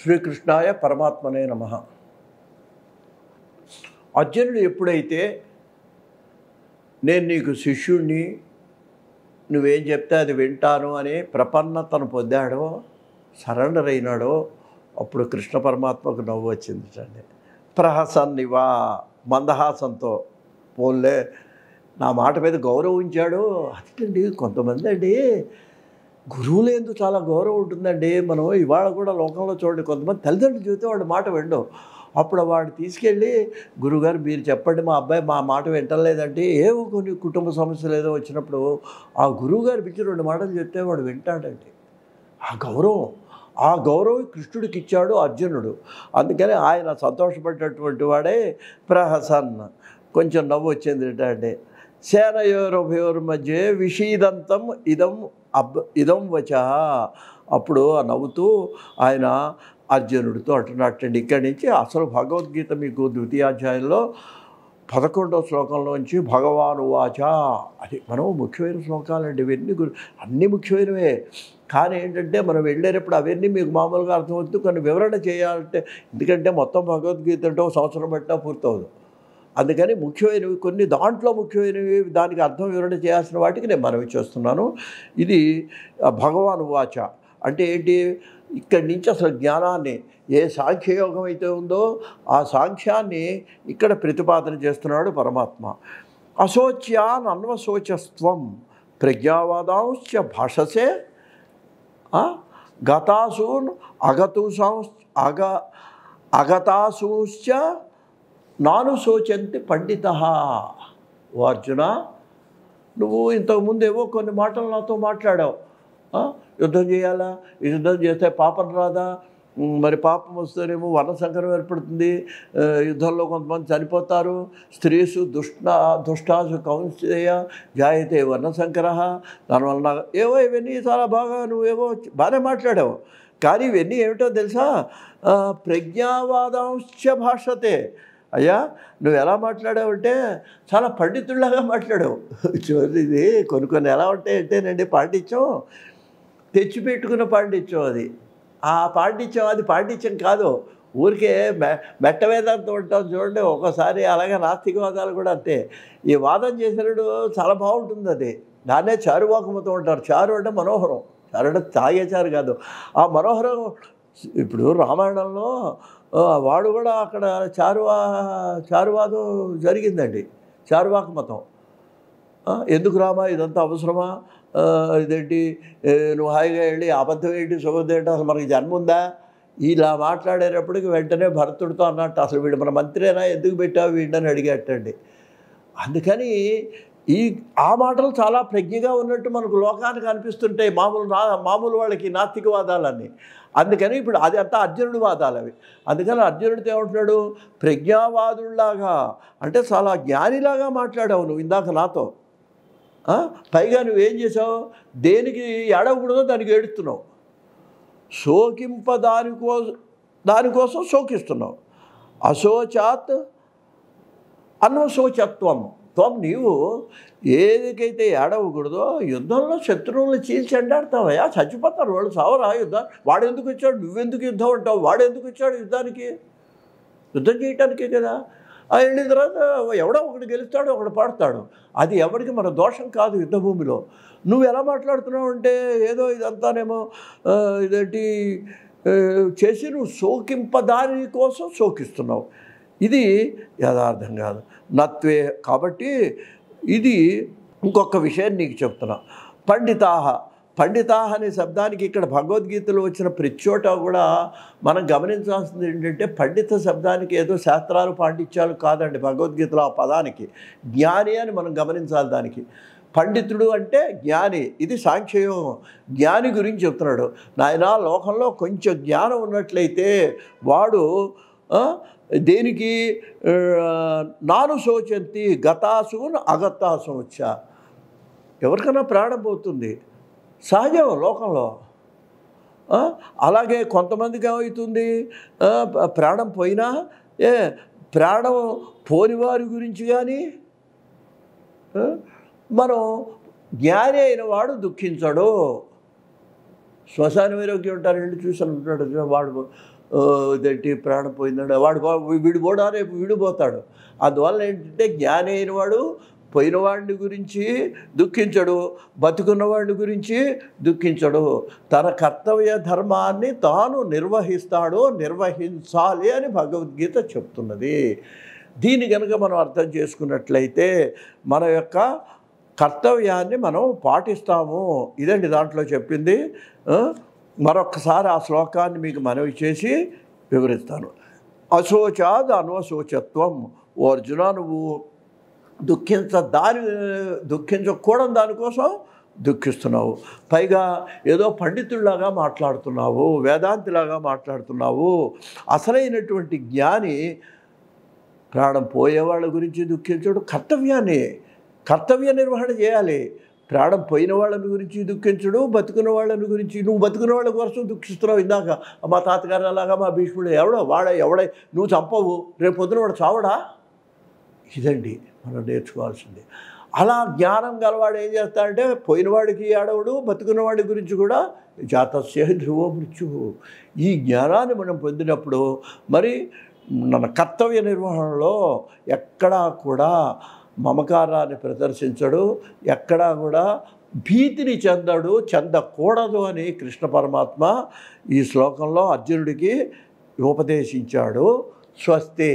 శ్రీకృష్ణాయ పరమాత్మనే నమః. అర్జునుడు ఎప్పుడైతే నేను నీకు శిష్యుడిని, నువ్వేం చెప్తే అది వింటాను అనే ప్రపన్నతను పొందాడో, సరెండర్ అయినాడో, అప్పుడు కృష్ణ పరమాత్మకు నవ్వు వచ్చింది అండి. ప్రహసన్నివా, మందహాసంతో, పోన్లే నా మాట మీద గౌరవించాడు. అదండి కొంతమంది అండి గురువులు ఎందుకు చాలా గౌరవం ఉంటుందండి. మనం ఇవాళ కూడా లోకంలో చూడండి, కొంతమంది తల్లిదండ్రులు చూస్తే వాడి మాట వినడం. అప్పుడు వాడు తీసుకెళ్ళి గురువుగారు మీరు చెప్పండి, మా అబ్బాయి మా మాట వింటలేదంటే, ఏవో కొన్ని కుటుంబ సమస్యలు ఏదో వచ్చినప్పుడు ఆ గురువుగారు పిలిచి 2 మాటలు చెప్తే వాడు వింటాడండి. ఆ గౌరవం కృష్ణుడికి ఇచ్చాడు అర్జునుడు. అందుకని ఆయన సంతోషపడ్డటువంటి వాడే ప్రహసన్. కొంచెం నవ్వు వచ్చింది ఏంటంటే, సేనయోరుభయోర్ మధ్య విషీదంతం ఇదం వచ. అప్పుడు నవ్వుతూ ఆయన అర్జునుడితో అంటున్నట్టండి. ఇక్కడి నుంచి అసలు భగవద్గీత మీకు ద్వితీయాధ్యాయంలో 11వ శ్లోకంలోంచి భగవాను వాచ, అది మనం ముఖ్యమైన శ్లోకాలండి ఇవన్నీ. అన్నీ ముఖ్యమైనవే, కానీ ఏంటంటే మనం వెళ్ళేటప్పుడు అవన్నీ మీకు మామూలుగా అర్థమవుతుంది. కొన్ని వివరణ చేయాలంటే, ఎందుకంటే మొత్తం భగవద్గీత అంటే 1 సంవత్సరం పట్టినా పూర్తవదు. అందుకని ముఖ్యమైనవి కొన్ని, దాంట్లో ముఖ్యమైనవి దానికి అర్థం వివరణ చేయాల్సిన వాటికి నేను మనవి చేస్తున్నాను. ఇది భగవాను వాచ అంటే ఏంటి? ఇక్కడి నుంచి అసలు జ్ఞానాన్ని, ఏ సాంఖ్యయోగం అయితే ఉందో ఆ సాంఖ్యాన్ని ఇక్కడ ప్రతిపాదన చేస్తున్నాడు పరమాత్మ. అశోచ్యాన్ అన్వశోచస్త్వం ప్రజ్ఞావాదాంశ్చ భాషసే గతాసూన్ అగతాసూశ్చ నాను శోచంతి పండిత. ఓ అర్జున, నువ్వు ఇంతకుముందు ఏవో కొన్ని మాటలు నాతో మాట్లాడావు. యుద్ధం చేయాలా, యుద్ధం చేస్తే పాపం రాదా, మరి పాపం వస్తేనేమో వర్ణసంకరం ఏర్పడుతుంది, యుద్ధంలో కొంతమంది చనిపోతారు, స్త్రీసు దుష్టాసు కౌంసేయ జాయతే వర్ణసంకర, దానివల్ల ఏవో ఇవన్నీ చాలా బాగా నువ్వేవో బాగానే మాట్లాడావు. కానీ ఇవన్నీ ఏమిటో తెలుసా? ప్రజ్ఞావాదాంశ భాషతే. అయ్యా నువ్వు ఎలా మాట్లాడావంటే చాలా పండితుల్లాగా మాట్లాడావు. ఇది కొన్ని ఎలా ఉంటాయంటేనండి, పాండిత్యం తెచ్చిపెట్టుకున్న పాండిత్యం అది. ఆ పాండిత్యం అది పాండిత్యం కాదు, ఊరికే మెట్ట వేదాంతం ఉంటాం చూడండి. ఒక్కోసారి అలాగే నాస్తికవాదాలు కూడా అంతే. ఈ వాదం చేసినప్పుడు చాలా బాగుంటుంది, అది దాన్నే చారువాకమతం ఉంటారు. చారు అంటే మనోహరం, చారు అంటే తాగే చారు కాదు, ఆ మనోహరం. ఇప్పుడు రామాయణంలో వాడు కూడా అక్కడ చారువాదం జరిగిందండి, చారువాక మతం. ఎందుకు రామా ఇదంతా అవసరమా, ఇదేంటి నువ్వు హాయిగా వెళ్ళి అబద్ధం ఏంటి సుగద్ధం ఏంటి, అసలు మనకి జన్మ ఉందా, ఇలా మాట్లాడేటప్పటికి వెంటనే భరతుడితో అన్నట్టు, అసలు వీడు మన మంత్రేనా, ఎందుకు పెట్టావు వీడిని అడిగేటండి. అందుకని ఆ మాటలు చాలా ప్రజ్ఞగా ఉన్నట్టు మనకు లోకానికి అనిపిస్తుంటాయి, మామూలు వాళ్ళకి నాస్తికవాదాలన్నీ. అందుకని ఇప్పుడు అది అంతా అర్జునుడి వాదాలు అవి. అందుకని అర్జునుడితో ఏమంటున్నాడు? ప్రజ్ఞావాదుల్లాగా అంటే చాలా జ్ఞానిలాగా మాట్లాడావు నువ్వు ఇందాక నాతో. పైగా నువ్వేం చేసావు? దేనికి ఏడవకూడదో దానికి ఏడుస్తున్నావు, శోకింప దానికోసం శోకిస్తున్నావు. అశోచాత్ అన్వశోచత్వం. నీవు ఏదికైతే ఏడవకూడదో యుద్ధంలో శత్రువులను చీల్చి ఎండాడతావయ్యా, చచ్చిపోతారు వాళ్ళు, సావరా యుద్ధం. వాడు ఎందుకు వచ్చాడు, నువ్వెందుకు యుద్ధం అంటావు? వాడు ఎందుకు వచ్చాడు యుద్ధానికి? యుద్ధం చేయటానికే కదా. వెళ్ళిన తర్వాత ఎవడో ఒకడు గెలుస్తాడు, ఒకడు పాడతాడు. అది ఎవరికి మన దోషం కాదు యుద్ధభూమిలో. నువ్వు ఎలా మాట్లాడుతున్నావు అంటే ఏదో ఇదంతానేమో ఇదేంటి చేసి నువ్వు శోకింపదాని కోసం శోకిస్తున్నావు. ఇది యథార్థం కాదు, నత్వే. కాబట్టి ఇది ఇంకొక విషయం నీకు చెప్తున్నా. పండితాహ అనే శబ్దానికి ఇక్కడ భగవద్గీతలో వచ్చిన ప్రతి చోట కూడా మనం గమనించాల్సింది ఏంటంటే, పండిత శబ్దానికి ఏదో శాస్త్రాలు పాండిత్యాలు కాదండి. భగవద్గీతలో ఆ పదానికి జ్ఞాని అని మనం గమనించాలి. దానికి పండితుడు అంటే జ్ఞాని. ఇది సాంఖ్యయోగం, జ్ఞాని గురించి చెప్తున్నాడు. నాయనా లోకంలో కొంచెం జ్ఞానం ఉన్నట్లయితే వాడు దేనికి నాను శోచంతి గతాసూన్ అగతాసు వచ్చా. ఎవరికైనా ప్రాణం పోతుంది, సహజం లోకంలో. అలాగే కొంతమందికి ఏమవుతుంది, ప్రాణం పోయినా ప్రాణం పోని వారి గురించి కానీ మనం జ్ఞాని అయిన వాడు దుఃఖించడు. శ్మశాన వైరాగ్యం ఉంటారు, వెళ్ళి చూసాను ఉంటాడు వాడు ఇదేంటి ప్రాణం పోయిందంటే వీడు కూడా రేపు వీడిపోతాడు. అందువల్ల ఏంటంటే జ్ఞాని అయిన వాడు పోయినవాడిని గురించి దుఃఖించడు, బతుకున్నవాడిని గురించి దుఃఖించడు. తన కర్తవ్య ధర్మాన్ని తాను నిర్వహించాలి అని భగవద్గీత చెప్తున్నది. దీని కనుక మనం అర్థం చేసుకున్నట్లయితే మన యొక్క కర్తవ్యాన్ని మనం పాటిస్తాము. ఇదండి దాంట్లో చెప్పింది. మరొకసారి ఆ శ్లోకాన్ని మీకు మనవి చేసి వివరిస్తాను. అశోచాద్ అన్వశోచత్వం. ఓ అర్జున, నువ్వు దుఃఖించకూడని దానికోసం దుఃఖిస్తున్నావు. పైగా ఏదో పండితుల్లాగా మాట్లాడుతున్నావు, వేదాంతిలాగా మాట్లాడుతున్నావు. అసలైనటువంటి జ్ఞాని ప్రాణం పోయేవాళ్ళ గురించి దుఃఖించడు, కర్తవ్య నిర్వహణ చేయాలి. ప్రాణం పోయిన వాళ్ళని గురించి దుఃఖించడు, బతుకున్న వాళ్ళని గురించి. నువ్వు బతుకున్న వాళ్ళ కోసం దుఃఖిస్తున్నావు. ఇందాక మా తాతగారు అలాగా, మా భీష్ముడు ఎవడై నువ్వు చంపవు, రేపు పొద్దున వాడు చావడా? ఇదండి మనం నేర్చుకోవాల్సింది. అలా జ్ఞానం గలవాడు ఏం చేస్తాడంటే పోయినవాడికి ఏడవడు, బతుకున్నవాడి గురించి కూడా జాతస్య ధ్రువో మృత్యువు. ఈ జ్ఞానాన్ని మనం పొందినప్పుడు మరి మన కర్తవ్య నిర్వహణలో ఎక్కడా కూడా మమకారాన్ని ప్రదర్శించడు, ఎక్కడా కూడా భీతిని చెందకూడదు అని కృష్ణ పరమాత్మ ఈ శ్లోకంలో అర్జునుడికి ఉపదేశించాడు. స్వస్తి.